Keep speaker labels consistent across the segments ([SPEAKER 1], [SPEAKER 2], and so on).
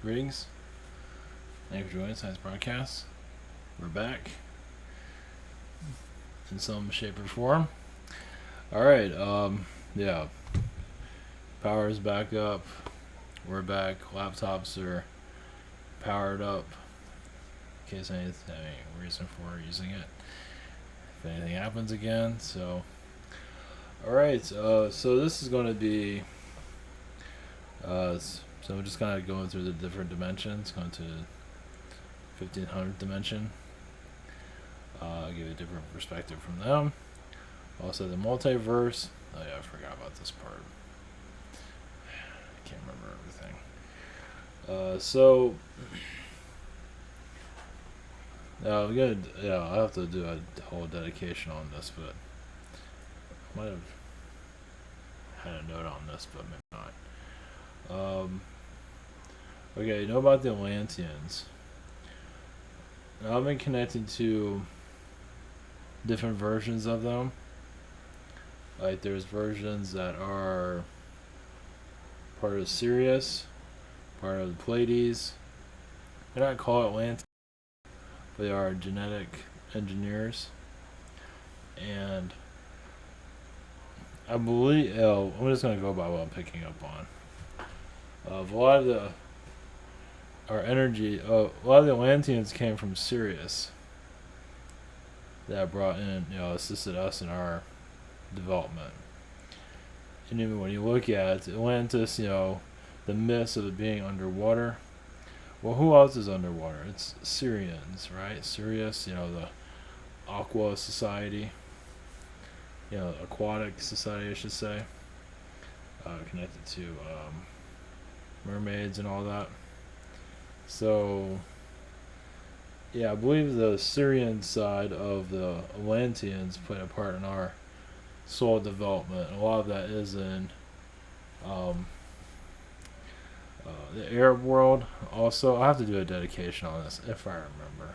[SPEAKER 1] Greetings. Thank you for joining Science Broadcast. We're back in some shape or form. Alright, yeah. Power is back up. We're back. Laptops are powered up. In case any reason for using it. If anything happens again. So, alright, so this is going to be so we're just kind of going through the different dimensions, going to 1500th dimension. Give a different perspective from them. Also the multiverse. Oh yeah, I forgot about this part. I can't remember everything. I'll have to do a whole dedication on this, but I might have had a note on this, but maybe not. Okay, you know about the Atlanteans. Now, I've been connecting to different versions of them. Like, there's versions that are part of Sirius, part of the Pleiades. They're not called Atlanteans, but they are genetic engineers. And I believe, I'm just going to go by what I'm picking up on. A lot of the Atlanteans came from Sirius. That brought in, assisted us in our development. And even when you look at Atlantis, the myths of it being underwater. Well, who else is underwater? It's Syrians, right? Sirius, the Aqua Society. Aquatic Society, I should say. Connected to mermaids and all that. So, yeah, I believe the Syrian side of the Atlanteans played a part in our soul development. A lot of that is in the Arab world. Also, I have to do a dedication on this if I remember.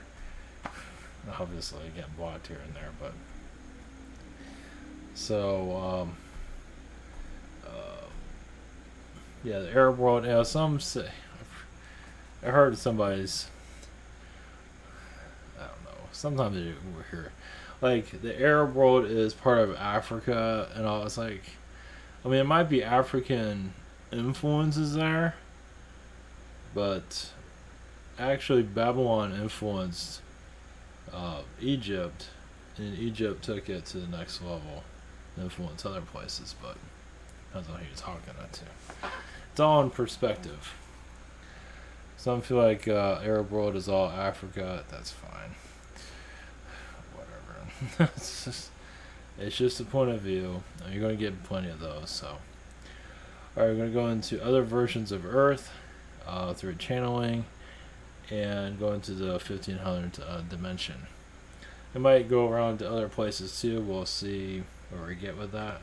[SPEAKER 1] Obviously, I get blocked here and there, but so yeah, the Arab world. Some say I heard somebody's. I don't know. Sometimes they were here. Like, the Arab world is part of Africa and all. It's like, it might be African influences there, but actually Babylon influenced Egypt, and Egypt took it to the next level, influenced other places, but depends on who you're talking to. It's all in perspective. Some feel like Arab world is all Africa. That's fine. Whatever. it's just a point of view. You're going to get plenty of those. So, all right, we're going to go into other versions of Earth through channeling and go into the 1500th dimension. It might go around to other places too. We'll see where we get with that.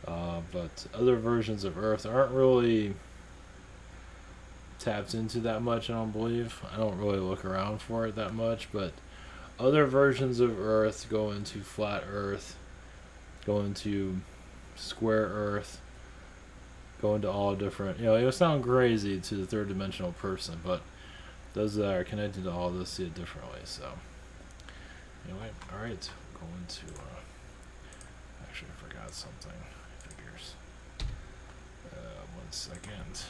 [SPEAKER 1] But other versions of Earth aren't really tapped into that much. I don't believe. I don't really look around for it that much, but other versions of Earth go into flat Earth, go into square Earth, go into all different. It'll sound crazy to the third dimensional person, but those that are connected to all this see it differently. So anyway, all right, going to. Actually, I forgot something. Figures. 1 second.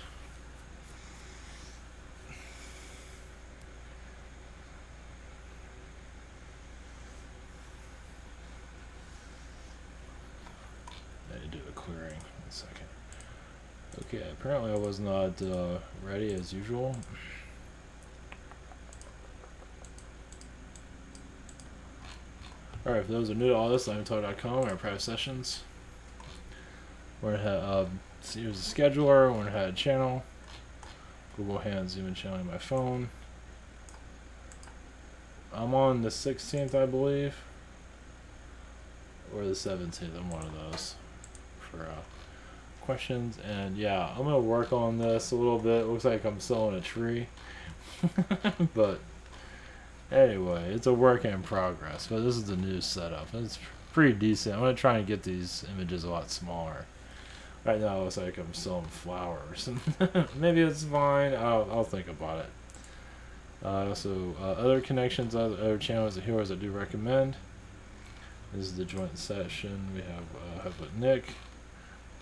[SPEAKER 1] I need to do a clearing. 1 second. Okay, apparently I was not ready as usual. Alright, for those who are new to all this, LimeTalk.com, our private sessions. We're going to have, here's the scheduler, we're going to have a channel. Google Hands, even channeling my phone. I'm on the 16th, I believe. Or the 17th, I'm one of those. For questions. And yeah, I'm going to work on this a little bit. It looks like I'm selling a tree. But anyway, it's a work in progress, but this is the new setup. It's pretty decent. I'm going to try and get these images a lot smaller. Right now, it looks like I'm selling flowers. Maybe it's fine. I'll think about it. Also, other connections, other channels of heroes I do recommend. This is the joint session we have with Nick,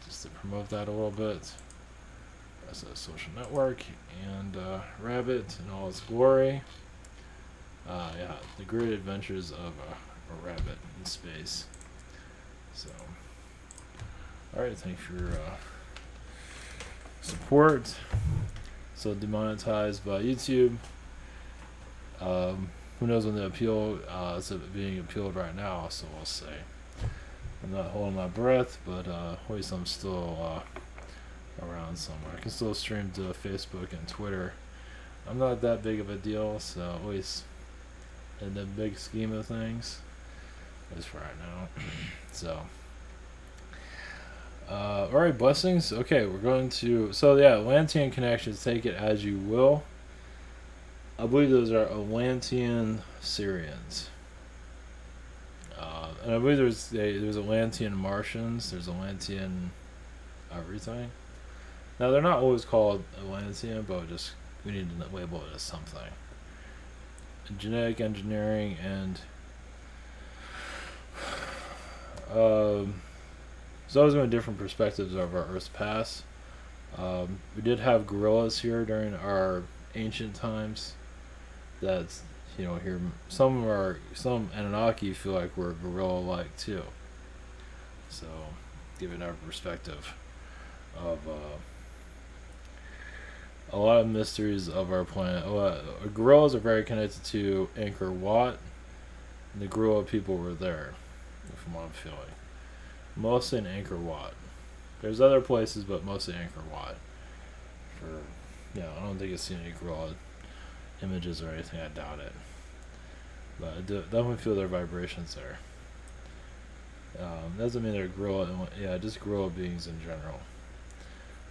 [SPEAKER 1] just to promote that a little bit. That's a social network, and Rabbit in all its glory. Yeah, the great adventures of a rabbit in space. So, alright, thanks for your support. So demonetized by YouTube. Who knows when the appeal is being appealed right now, so we'll see. I'm not holding my breath, but at least I'm still around somewhere. I can still stream to Facebook and Twitter. I'm not that big of a deal, so at least in the big scheme of things, at least for right now. So, alright, blessings. Okay, we're going to, so yeah, Atlantean connections, take it as you will. I believe those are Atlantean Syrians. And I believe there's Atlantean Martians, there's Atlantean everything. Now, they're not always called Atlantean, but we need to label it as something. Genetic engineering and so always been different perspectives of our Earth's past. We did have gorillas here during our ancient times. That's, here some Anunnaki feel like we're gorilla-like too. So, given our perspective of a lot of mysteries of our planet. Gorillas are very connected to Angkor Wat, and the gorilla people were there, from what I'm feeling. Mostly in Angkor Wat. There's other places, but mostly Angkor Wat. I don't think I've seen any gorilla images or anything. I doubt it. But I definitely feel their vibrations there. Doesn't mean they're gorilla. Yeah, just gorilla beings in general.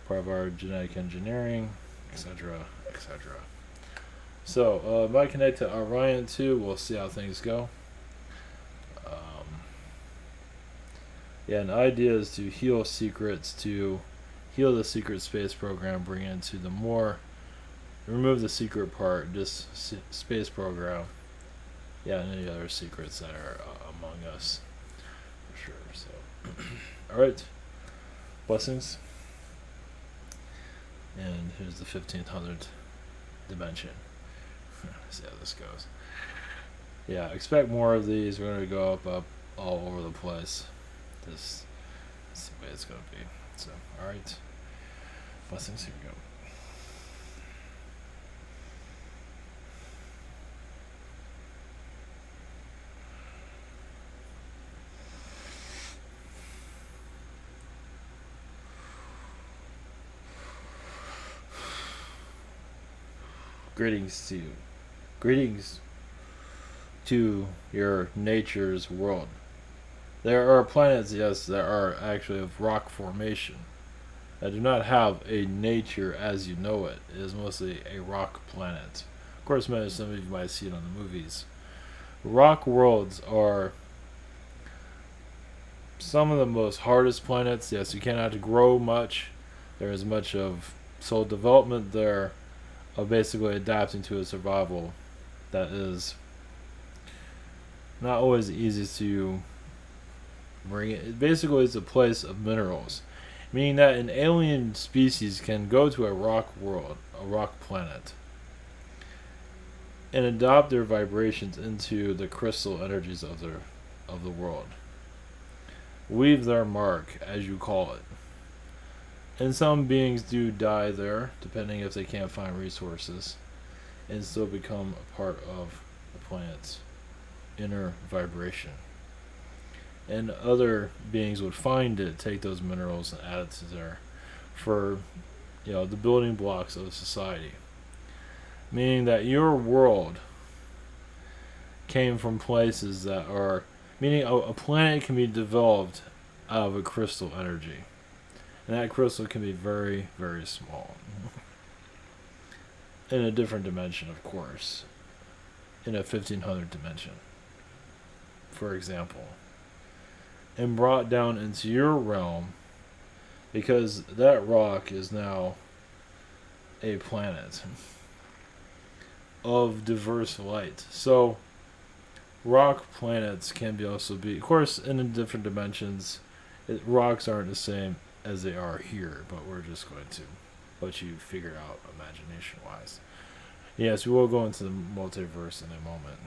[SPEAKER 1] Part of our genetic engineering, etc., etc. So, might connect to Orion too. We'll see how things go. Yeah, an idea is to heal secrets, to heal the secret space program, bring into the more, remove the secret part, just space program. Yeah, and any other secrets that are among us, for sure. So, all right, blessings. And here's the 1500th dimension. See how this goes. Yeah, expect more of these. We're going to go up all over the place. This is the way it's going to be. So, alright. Blessings. Here we go. Greetings to you. Greetings to your nature's world. There are planets, yes, that are actually of rock formation that do not have a nature as you know it. It is mostly a rock planet. Of course, some of you might see it on the movies. Rock worlds are some of the most hardest planets. Yes, you cannot grow much. There is much of soul development there, of basically adapting to a survival that is not always easy to bring it. Basically, it's a place of minerals, meaning that an alien species can go to a rock world, a rock planet, and adopt their vibrations into the crystal energies of the world. Leave their mark, as you call it. And some beings do die there, depending if they can't find resources, and still become a part of the planet's inner vibration. And other beings would find it, take those minerals and add it to there for, the building blocks of society. Meaning that your world came from places that are, meaning a planet can be developed out of a crystal energy. And that crystal can be very, very small. In a different dimension, of course. In a 1500 dimension, for example. And brought down into your realm because that rock is now a planet of diverse light. So rock planets can be also be, of course, in different dimensions. Rocks aren't the same as they are here, but we're just going to let you figure out imagination-wise. Yes, we will go into the multiverse in a moment.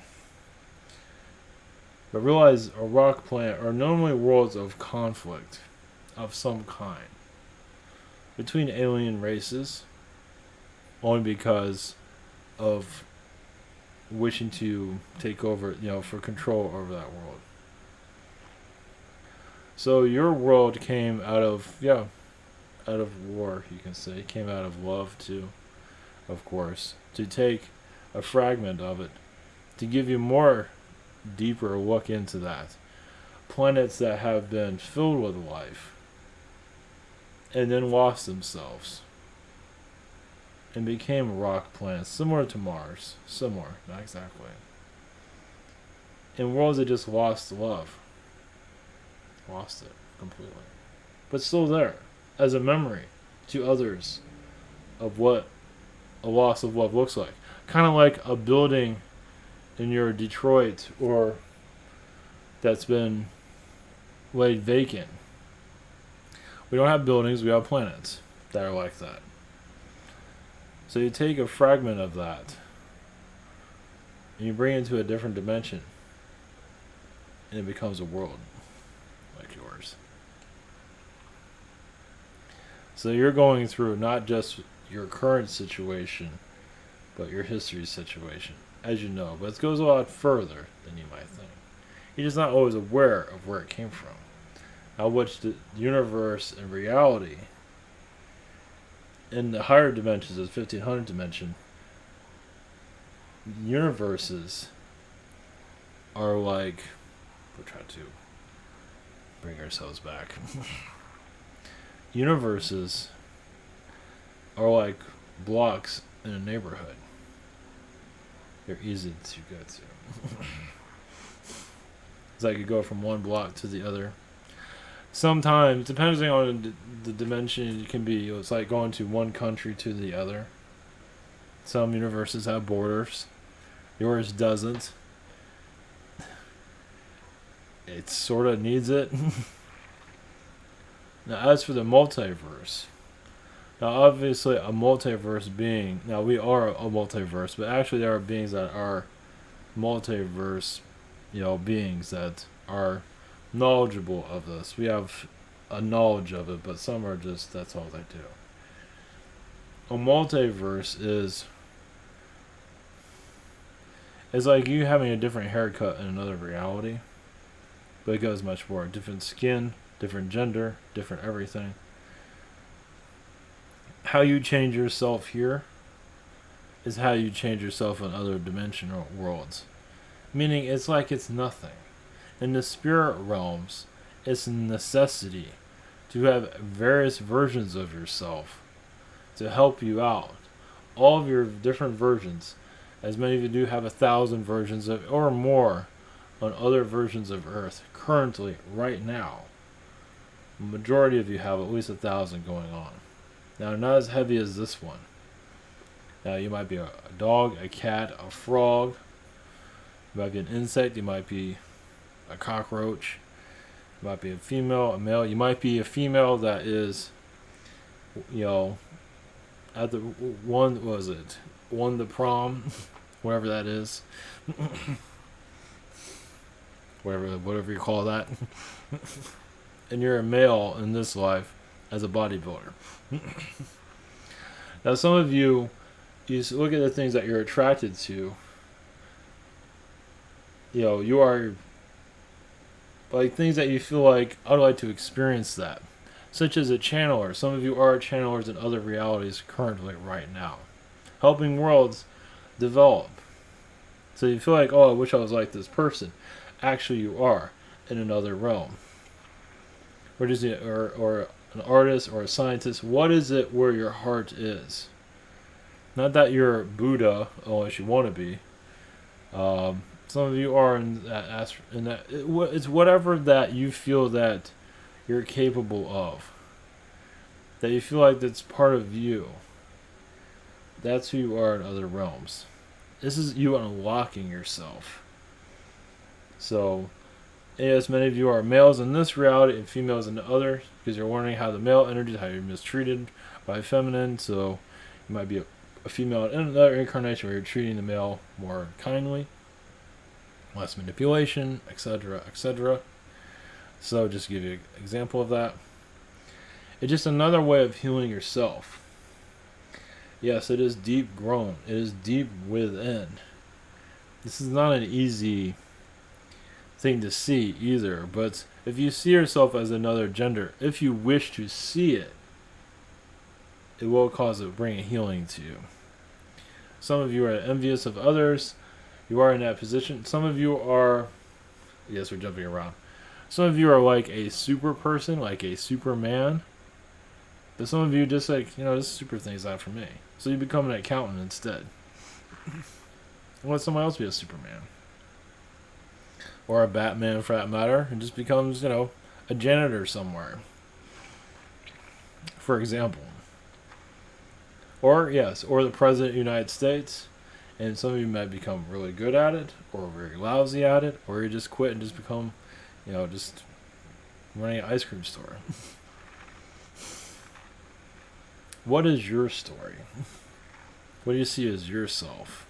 [SPEAKER 1] But realize a rock planet are normally worlds of conflict of some kind between alien races, only because of wishing to take over, for control over that world. So your world came out of war, you can say. It came out of love too, of course. To take a fragment of it, to give you more deeper look into that. Planets that have been filled with life and then lost themselves and became rock planets, similar to Mars. Similar, not exactly. And worlds that just lost love. Lost it completely. But still there, as a memory to others of what a loss of love looks like. Kind of like a building in your Detroit or that's been laid vacant. We don't have buildings, we have planets that are like that. So you take a fragment of that and you bring it to a different dimension and it becomes a world like yours. So you're going through not just your current situation, but your history situation, as you know. But it goes a lot further than you might think. You're just not always aware of where it came from. How much the universe and reality in the higher dimensions of 1500 dimension, universes are like, we'll try to bring ourselves back. Universes are like blocks in a neighborhood. They're easy to get to. It's like you go from one block to the other. Sometimes, depending on the dimension, it can be, it's like going to one country to the other. Some universes have borders. Yours doesn't. It sort of needs it. Now, as for the multiverse, now obviously a multiverse being, now we are a multiverse, but actually there are beings that are multiverse, beings that are knowledgeable of this. We have a knowledge of it, but some are just, that's all they do. A multiverse is like you having a different haircut in another reality, but it goes much more. Different skin, different gender, different everything. How you change yourself here is how you change yourself in other dimensional worlds. Meaning it's like it's nothing. In the spirit realms, it's a necessity to have various versions of yourself to help you out. All of your different versions, as many of you do have 1,000 versions of, or more, on other versions of Earth currently, right now. The majority of you have at least 1,000 going on. Now, not as heavy as this one. Now, you might be a dog, a cat, a frog. You might be an insect. You might be a cockroach. You might be a female, a male. You might be a female that is, at the one, what was it? Won the prom, whatever that is. whatever you call that. And you're a male in this life as a bodybuilder. Now, some of you look at the things that you're attracted to. You are like things that you feel like, I'd like to experience that. Such as a channeler. Some of you are channelers in other realities currently, right now. Helping worlds develop. So you feel like, oh, I wish I was like this person. Actually, you are in another realm. Or an artist or a scientist. What is it where your heart is? Not that you're Buddha, unless you want to be. Some of you are in that. It's whatever that you feel that you're capable of. that you feel like that's part of you. That's who you are in other realms. This is you unlocking yourself. So, as many of you are males in this reality and females in the other, because you're learning how the male energy, how you're mistreated by feminine. So, you might be a female in another incarnation where you're treating the male more kindly, less manipulation, etc., etc. So, just to give you an example of that. It's just another way of healing yourself. Yes, it is deep grown. It is deep within. This is not an easy thing to see either, but if you see yourself as another gender, if you wish to see it, it will bring a healing to you. Some of you are envious of others. You are in that position. Some of you are, yes, we're jumping around. Some of you are like a super person, like a Superman. But some of you just like, this super thing's not for me. So you become an accountant instead. Let somebody else be a Superman. Or a Batman for that matter. And just becomes, a janitor somewhere. For example. Or the President of the United States. And some of you might become really good at it. Or very lousy at it. Or you just quit and just become, just running an ice cream store. What is your story? What do you see as yourself?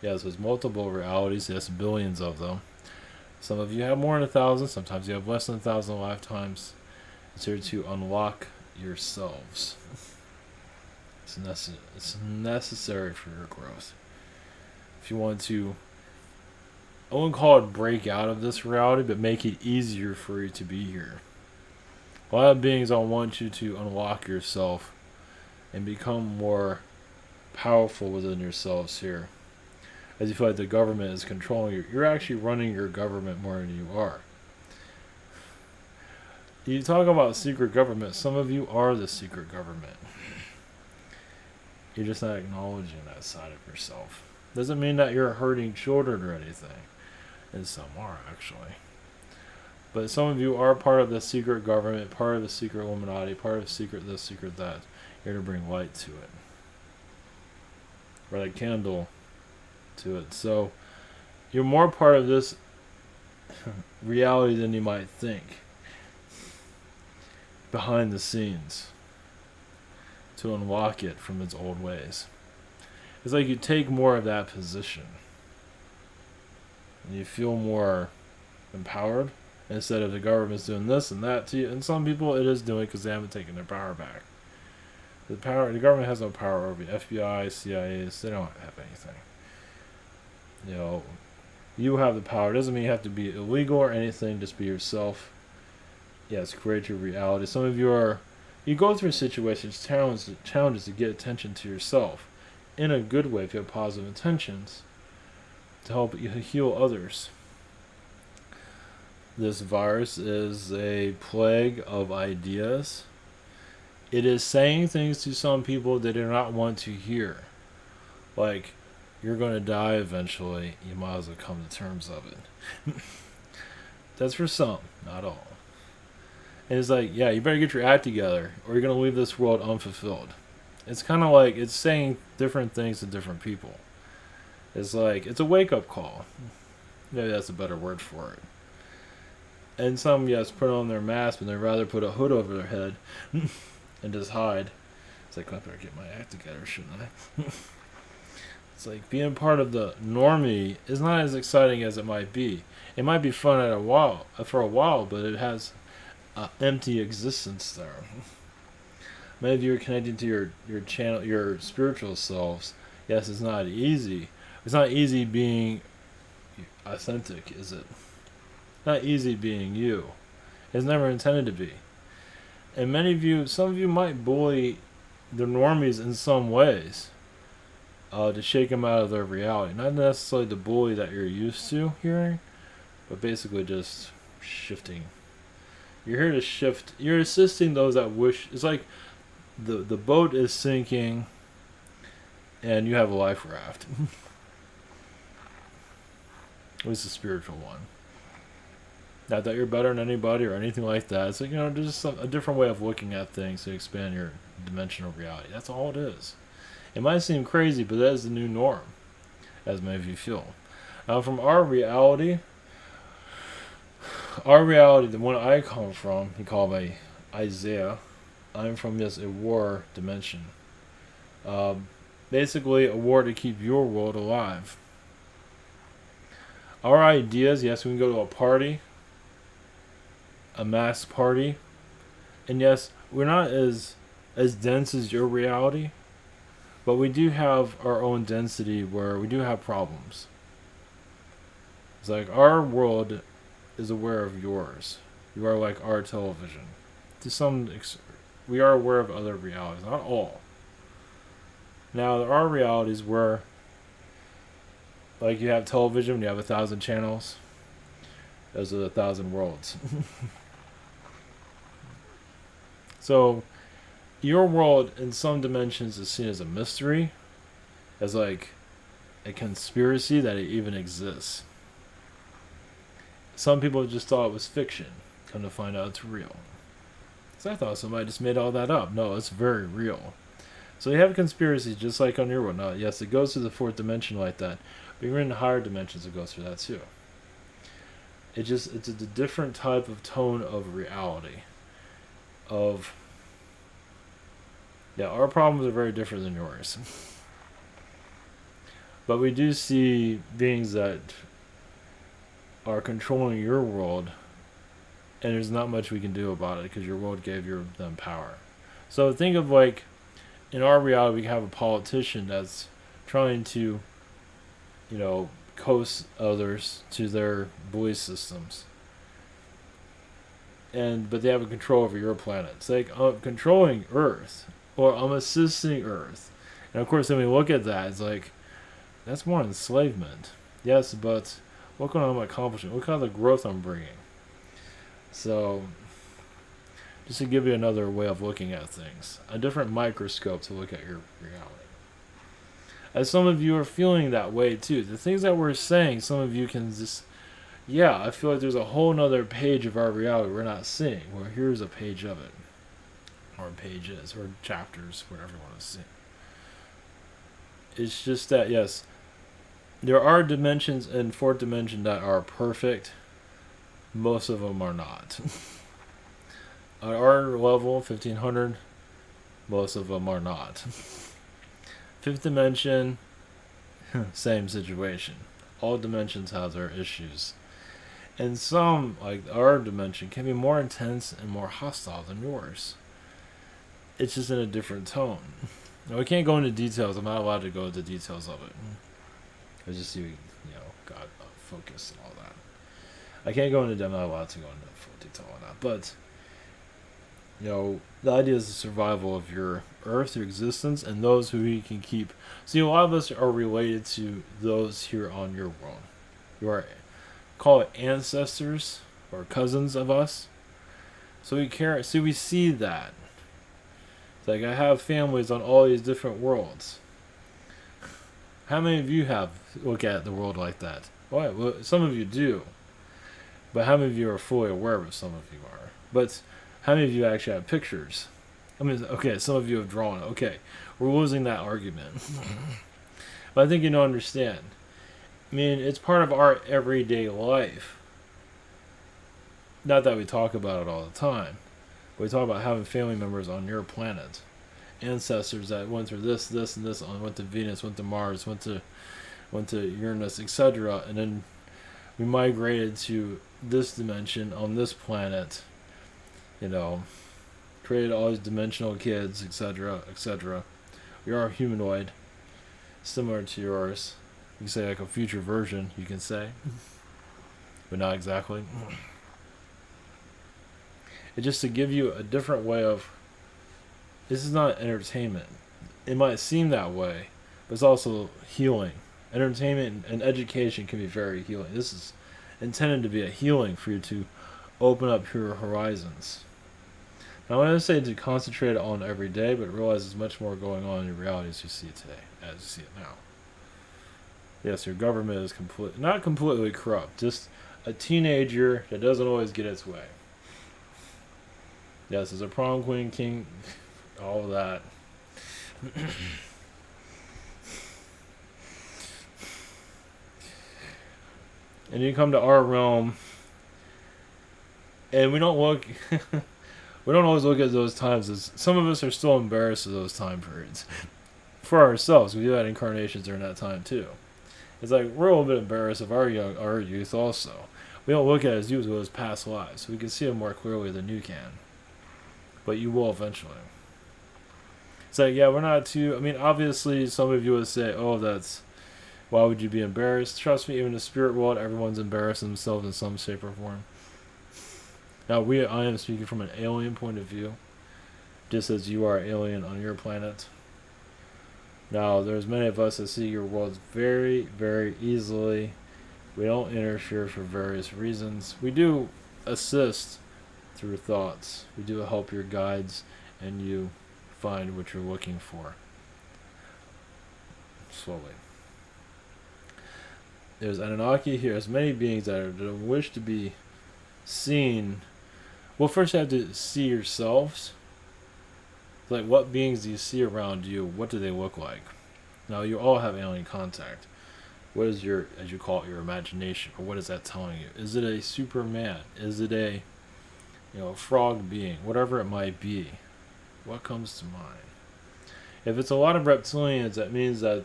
[SPEAKER 1] Yes, there's multiple realities. Yes, billions of them. Some of you have more than 1,000. Sometimes you have less than 1,000 lifetimes. It's here to unlock yourselves. It's necessary for your growth. If you want to, I wouldn't call it break out of this reality, but make it easier for you to be here. A lot of beings all want you to unlock yourself and become more powerful within yourselves here. As you feel like the government is controlling you, you're actually running your government more than you are. You talk about secret government, some of you are the secret government. You're just not acknowledging that side of yourself. Doesn't mean that you're hurting children or anything. And some are, actually. But some of you are part of the secret government, part of the secret Illuminati, part of secret this, secret that. You're to bring light to it. Or a candle to it. So, you're more part of this reality than you might think. Behind the scenes. To unlock it from its old ways. It's like you take more of that position. And you feel more empowered. Instead of the government's doing this and that to you. And some people it is doing because they haven't taken their power back. The government has no power over you. FBI, CIAs, they don't have anything. You have the power. It doesn't mean you have to be illegal or anything. Just be yourself. Yes, create your reality. Some of you go through situations, challenges to get attention to yourself. In a good way if you have positive intentions. To help you heal others. This virus is a plague of ideas. It is saying things to some people they do not want to hear. Like, you're going to die eventually. You might as well come to terms of it. That's for some, not all. And it's like, you better get your act together or you're going to leave this world unfulfilled. It's kind of like it's saying different things to different people. It's like, it's a wake-up call. Maybe that's a better word for it. And some, put on their mask, but they'd rather put a hood over their head and just hide. It's like, I better get my act together, shouldn't I? It's like being part of the normie is not as exciting as it might be. It might be fun for a while, but it has an empty existence there. Many of you are connecting to your channel, your spiritual selves. Yes, it's not easy. It's not easy being authentic, is it? Not easy being you. It's never intended to be. And some of you might bully the normies in some ways to shake them out of their reality. Not necessarily the bully that you're used to hearing, but basically just shifting. You're here to shift. You're assisting those that wish. It's like the boat is sinking and you have a life raft. At least a spiritual one. Not that you're better than anybody or anything like that. It's like, just a different way of looking at things to expand your dimensional reality. That's all it is. It might seem crazy, but that is the new norm, as many of you feel. Now, from our reality, the one I come from, he called me Isaiah. I'm from a war dimension. Basically, a war to keep your world alive. Our ideas, yes, we can go to a party, a mass party, and yes, we're not as dense as your reality, but we do have our own density where we do have problems. It's like our world is aware of yours. You are like our television. We are aware of other realities, not all. Now, there are realities where, like, you have television, you have 1,000 channels. Those are 1,000 worlds. So, your world, in some dimensions, is seen as a mystery, as like a conspiracy that it even exists. Some people just thought it was fiction. Come to find out it's real. So I thought somebody just made all that up. No, it's very real. So you have conspiracies just like on your world. Now, yes, it goes to the fourth dimension like that. But you're in higher dimensions, it goes through that too. It's a different type of tone of reality. Our problems are very different than yours. But we do see beings that are controlling your world, and there's not much we can do about it because your world gave them power. So think of, like, in our reality, we have a politician that's trying to, coast others to their belief systems. But they have a control over your planet. It's like, I'm controlling Earth, or I'm assisting Earth. And of course, when we look at that, it's like, that's more enslavement. Yes, but what kind of accomplishment? What kind of growth I'm bringing? So, just to give you another way of looking at things, a different microscope to look at your reality. As some of you are feeling that way too, the things that we're saying, some of you can just, I feel like there's a whole nother page of our reality we're not seeing. Well, here's a page of it, or pages, or chapters, whatever you want to see. It's just that, yes, there are dimensions in fourth dimension that are perfect. Most of them are not. At our level, 1500, most of them are not. Fifth dimension, same situation. All dimensions have their issues. And some, like our dimension, can be more intense and more hostile than yours. It's just in a different tone. Now, we can't go into details. I'm not allowed to go into details of it. I just see, God, focus and all that. I can't go into. I'm not allowed to go into full detail on that. But, the idea is the survival of your Earth, your existence, and those who you can keep. See, a lot of us are related to those here on your world. You are, call it ancestors or cousins of us. So we care. See, we see that. It's like, I have families on all these different worlds. How many of you look at the world like that? Well, some of you do. But how many of you are fully aware of it? Some of you are. But how many of you actually have pictures? Okay, some of you have drawn it. Okay, we're losing that argument. But I think you understand. It's part of our everyday life. Not that we talk about it all the time. But we talk about having family members on your planet. Ancestors that went through this, and this, went to Venus, went to Mars, went to Uranus, etc. And then we migrated to this dimension on this planet. Created all these dimensional kids, etc., etc. We are humanoid, similar to yours. You can say like a future version, you can say. But not exactly. It's just to give you a different way of, this is not entertainment. It might seem that way, but it's also healing. Entertainment and education can be very healing. This is intended to be a healing for you to open up your horizons. Now, I want to say to concentrate on every day, but realize there's much more going on in your reality as you see it today, as you see it now. Yes, your government is not completely corrupt, just a teenager that doesn't always get its way. Yes, as a prom queen, king, all of that. And you come to our realm, and we don't look, we don't always look at those times as, some of us are still embarrassed of those time periods. For ourselves, we do have incarnations during that time too. It's like we're a little bit embarrassed of our youth also. We don't look at it as youth as past lives. We can see it more clearly than you can. But you will eventually. It's like, yeah, we're not too, I mean, obviously some of you would say, oh, that's, why would you be embarrassed? Trust me, even in the spirit world, everyone's embarrassing themselves in some shape or form. Now, I am speaking from an alien point of view, just as you are alien on your planet. Now, there's many of us that see your worlds very, very easily. We don't interfere for various reasons. We do assist through thoughts. We do help your guides and you find what you're looking for. Slowly. There's Anunnaki here. There's many beings that wish to be seen. Well, first you have to see yourselves. Like, what beings do you see around you? What do they look like? Now, you all have alien contact. What is your, as you call it, your imagination? Or what is that telling you? Is it a Superman? Is it a, frog being? Whatever it might be. What comes to mind? If it's a lot of reptilians, that means that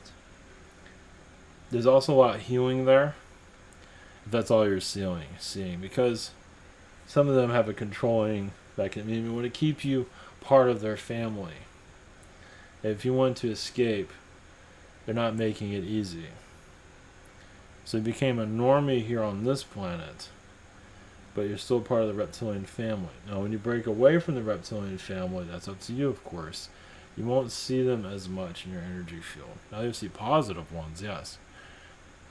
[SPEAKER 1] there's also a lot of healing there. If that's all you're seeing. Because some of them have a controlling that can mean want to keep you part of their family. If you want to escape, they're not making it easy. So you became a normie here on this planet, but you're still part of the reptilian family. Now, when you break away from the reptilian family, that's up to you, of course. You won't see them as much in your energy field. Now, you'll see positive ones, yes.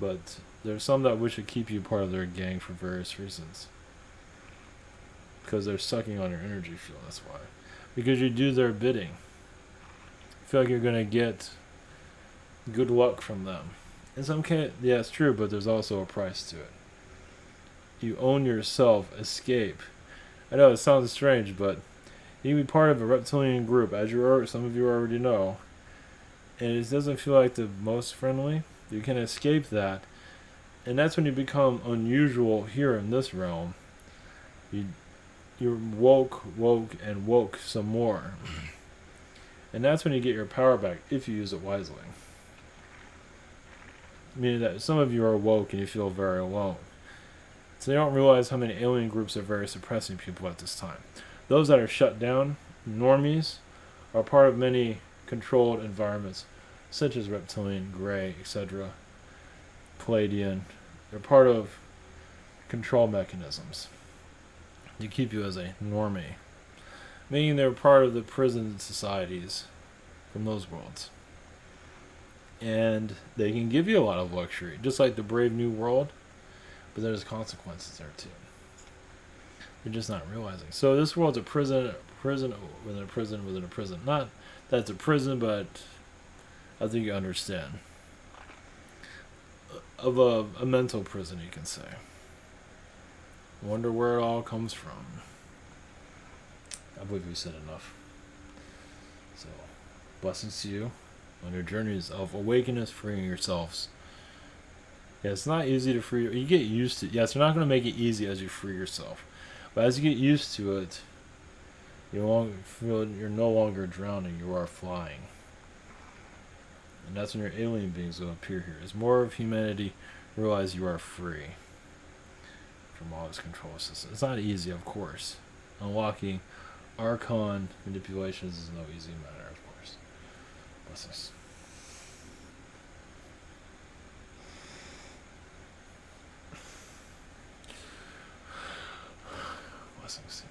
[SPEAKER 1] But there's some that wish to keep you part of their gang for various reasons. Because they're sucking on your energy field, that's why. Because you do their bidding. I feel like you're going to get good luck from them. In some case, yeah, it's true, but there's also a price to it. You own yourself, escape. I know it sounds strange, but you can be part of a reptilian group, as some of you already know, and it doesn't feel like the most friendly. You can escape that, and that's when you become unusual here in this realm. You're woke, and woke some more. And that's when you get your power back, if you use it wisely. Meaning that some of you are woke and you feel very alone. So they don't realize how many alien groups are very suppressing people at this time. Those that are shut down, normies, are part of many controlled environments, such as reptilian, gray, etc., Palladian. They're part of control mechanisms to keep you as a normie, meaning they're part of the prison societies from those worlds. And they can give you a lot of luxury, just like the Brave New World, but there's consequences there too. You're just not realizing. So this world's a prison within a prison within a prison. Not that it's a prison, but I think you understand. Of a mental prison, you can say. Wonder where it all comes from. I believe we said enough. So, blessings to you on your journeys of awakeness, freeing yourselves. Yeah, it's not easy to free. You get used to. Yes, you're not going to make it easy as you free yourself, but as you get used to it, you feel you're no longer drowning. You are flying, and that's when your alien beings will appear here. As more of humanity realize you are free from all its control systems. It's not easy, of course. Unlocking Archon manipulations is no easy matter, of course. Blessings. Blessings.